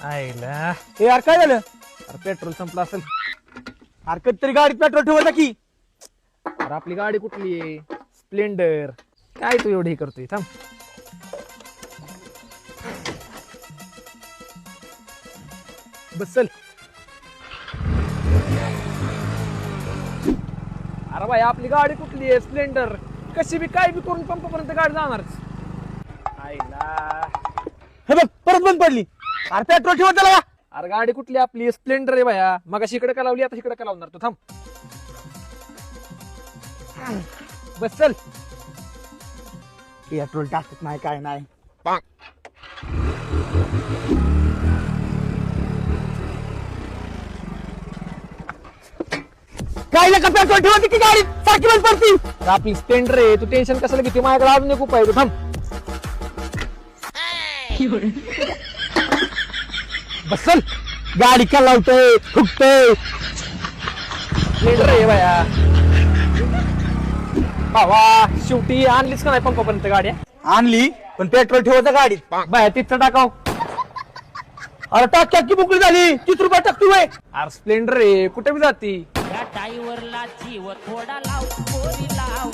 आईला ए यार काय झालं? अरे पेट्रोल संपलं असेल. अरे कधीतरी गाडीत पेट्रोल ठेवायचा की. अरे आपली गाडी कुठली आहे? स्प्लेंडर. काय तू एवढी करतोय? थांब. बस चल. अरे भाई आपली गाडी कुठली आहे? स्प्लेंडर. कशी बी काय बी करून पंपापर्यंत गाडी जाणारच. आईला हे बघ परत बंद पडली. अरे पेट्रोल ठेवत त्याला. अरे गाडी कुठली आपली? स्प्लेंडर आहे भाया. मग इकडे का लावली, आता इकडे का लावणार तू? थांब. बस चल. पेट्रोल टाकत नाही काय नाही. काय का पेट्रोल ठेवते की गाडी सारखी बंद पडती. अरे आपली स्प्लेंडर आहे, तू टेन्शन कशाला घेते? माझ्याकडे अजून एक उपाय आहे. तू थांब. बस चल. गाडी का लावतोय फुकतोय. स्प्लेंडर आहे भाया. भावा शेवटी आणलीच का नाही पंपापर्यंत गाड्या? आणली पण पेट्रोल ठेवायचं गाडीत. बाया तिथं टाकाव. अरे टाक की बुकली झाली. 30 रुपये टाकतोय. अरे स्प्लेंडर आहे, कुठे बी जाती. या टाईवरला जीव थोडा लाव, पोरी लाव.